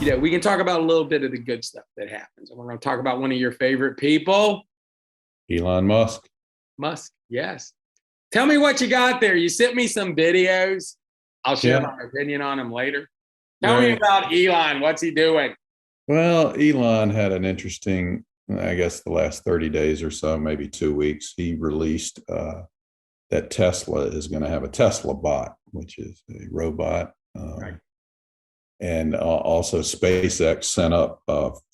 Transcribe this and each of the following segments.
we can talk about a little bit of the good stuff that happens. And we're going to talk about one of your favorite people, Elon Musk. Musk. Yes. Tell me what you got there. You sent me some videos. I'll share my opinion on him later. Tell me about Elon. What's he doing? Well, Elon had an interesting, I guess, the last 30 days or so, maybe 2 weeks. He released that Tesla is going to have a Tesla bot, which is a robot. Right. And also SpaceX sent up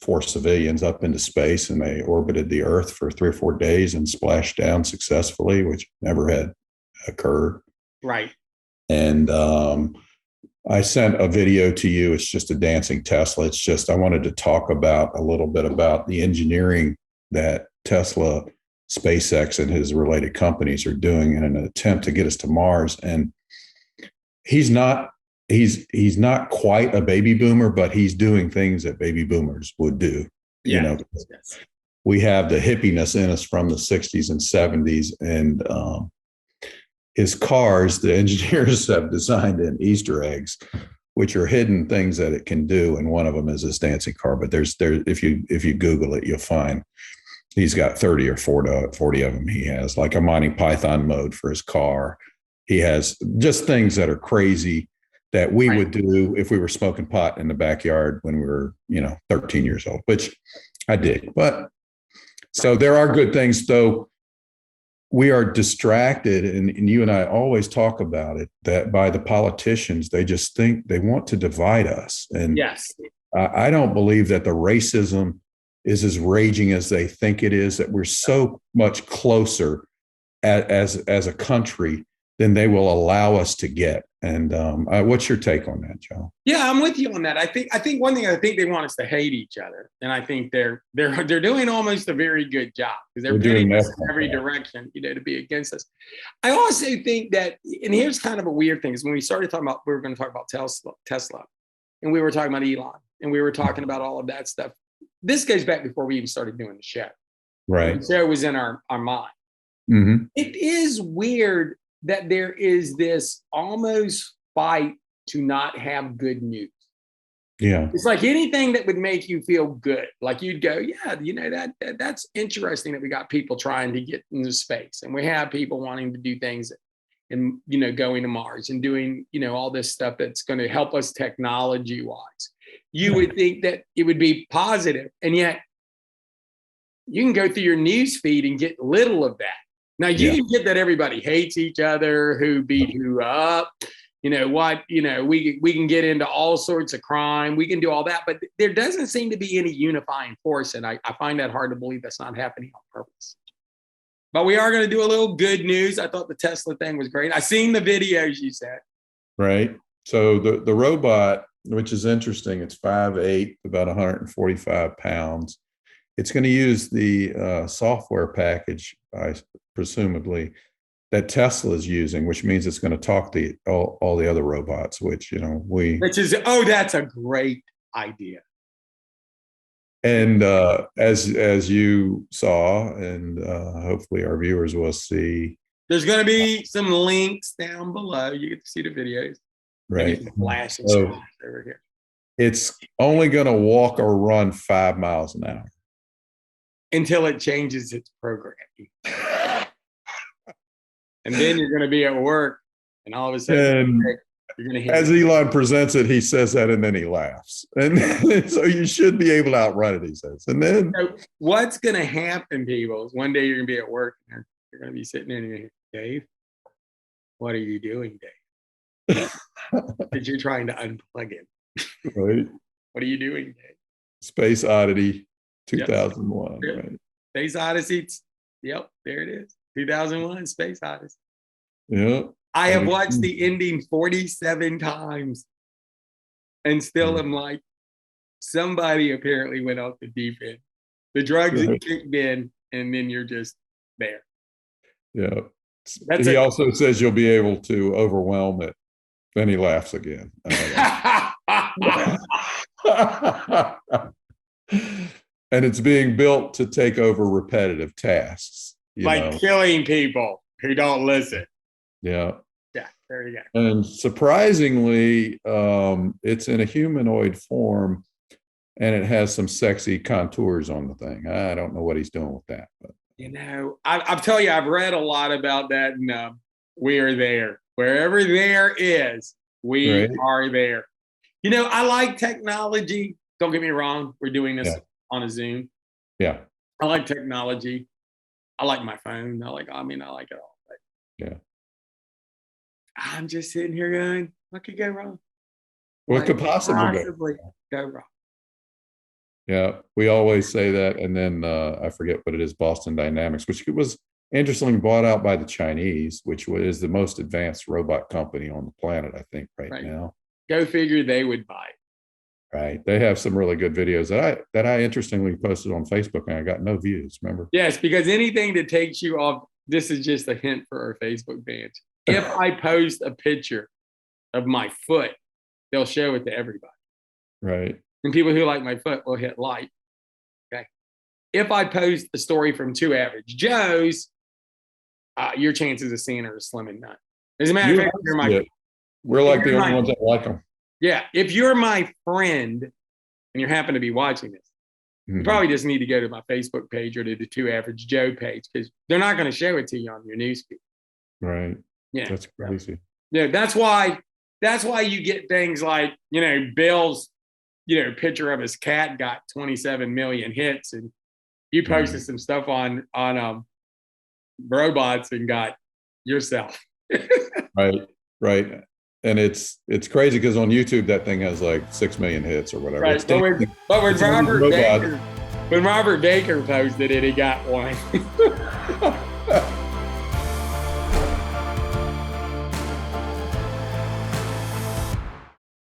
4 civilians up into space, and they orbited the Earth for 3 or 4 days and splashed down successfully, which never had occurred. Right. And I sent a video to you. It's just a dancing Tesla. It's just, I wanted to talk about a little bit about the engineering that Tesla, SpaceX, and his related companies are doing in an attempt to get us to Mars. And he's not quite a baby boomer, but he's doing things that baby boomers would do. Yes. We have the hippiness in us from the 60s and 70s, and his cars, the engineers have designed in Easter eggs, which are hidden things that it can do. And one of them is this dancing car. But if you Google it, you'll find he's got 30 or 40 of them. He has like a Monty Python mode for his car. He has just things that are crazy that we would do if we were smoking pot in the backyard when we were, 13 years old, which I did. But so there are good things, though. We are distracted, and you and I always talk about it, that by the politicians, they just think they want to divide us. And yes, I don't believe that the racism is as raging as they think it is, that we're so much closer as a country than they will allow us to get. And what's your take on that, Joe? Yeah, I'm with you on that. I think one thing, I think they want us to hate each other, and I think they're doing almost a very good job, because they're pitting us in every direction, to be against us. I also think that, and here's kind of a weird thing, is when we started talking about, we were going to talk about Tesla, and we were talking about Elon, and we were talking about all of that stuff. This goes back before we even started doing the show. Right. The show was in our mind. Mm-hmm. It is weird that there is this almost fight to not have good news. Yeah. It's like anything that would make you feel good. Like you'd go, yeah, that's interesting that we got people trying to get into space, and we have people wanting to do things and, going to Mars and doing, all this stuff that's going to help us technology wise. You would think that it would be positive, and yet you can go through your news feed and get little of that. Now, you can get that everybody hates each other, who beat who up, we can get into all sorts of crime. We can do all that, but there doesn't seem to be any unifying force. And I find that hard to believe that's not happening on purpose. But we are going to do a little good news. I thought the Tesla thing was great. I seen the videos you said. Right. So the robot, which is interesting, it's 5'8", about 145 pounds. It's going to use the software package, presumably, that Tesla is using, which means it's going to talk to all the other robots, which, that's a great idea. And as you saw, and hopefully our viewers will see, there's going to be some links down below. You get to see the videos. Right. Flashing over here. It's only going to walk or run 5 miles an hour until it changes its programming. And then you're going to be at work, and all of a sudden, you're going to hit as Elon presents it, he says that, and then he laughs. And so you should be able to outrun it, he says. And then what's going to happen, people, is one day you're going to be at work, and you're going to be sitting in here, Dave, what are you doing, Dave? Because you're trying to unplug it. Right. What are you doing, Dave? Space Oddity 2001. Yep. Right. Space Odyssey. Yep, there it is. 2001 Space Odyssey. Yeah. I have watched the ending 47 times and still am like, somebody apparently went off the deep end. The drugs have kicked in, and then you're just there. Yeah. He also says you'll be able to overwhelm it. Then he laughs again. And it's being built to take over repetitive tasks. Like killing people who don't listen. Yeah. Yeah, there you go. And surprisingly, it's in a humanoid form and it has some sexy contours on the thing. I don't know what he's doing with that, but I'll tell you, I've read a lot about that, and we are there. Wherever there is, we right. are there. I like technology. Don't get me wrong. We're doing this on a Zoom. Yeah. I like technology. I like my phone. I like it all. But yeah. I'm just sitting here going, what could go wrong? What could possibly go wrong? Yeah, we always say that. And then I forget what it is, Boston Dynamics, which was interestingly bought out by the Chinese, which is the most advanced robot company on the planet, I think, right now. Go figure, they would buy it. Right. They have some really good videos that I interestingly posted on Facebook, and I got no views, remember? Yes, because anything that takes you off, this is just a hint for our Facebook fans. If I post a picture of my foot, they'll show it to everybody. Right. And people who like my foot will hit like. Okay. If I post a story from Two Average Joes, your chances of seeing her is slim and none. As a matter of fact, we're like the only ones that like them. Yeah. If you're my friend and you happen to be watching this, you probably just need to go to my Facebook page or to the Two Average Joe page, because they're not going to show it to you on your newsfeed. Right. Yeah. That's crazy. Yeah. That's why you get things like, Bill's, picture of his cat got 27 million hits, and you posted some stuff on robots and got yourself. Right. And it's crazy because on YouTube that thing has like 6 million hits or whatever. Right. But when Robert Baker posted it, he got one.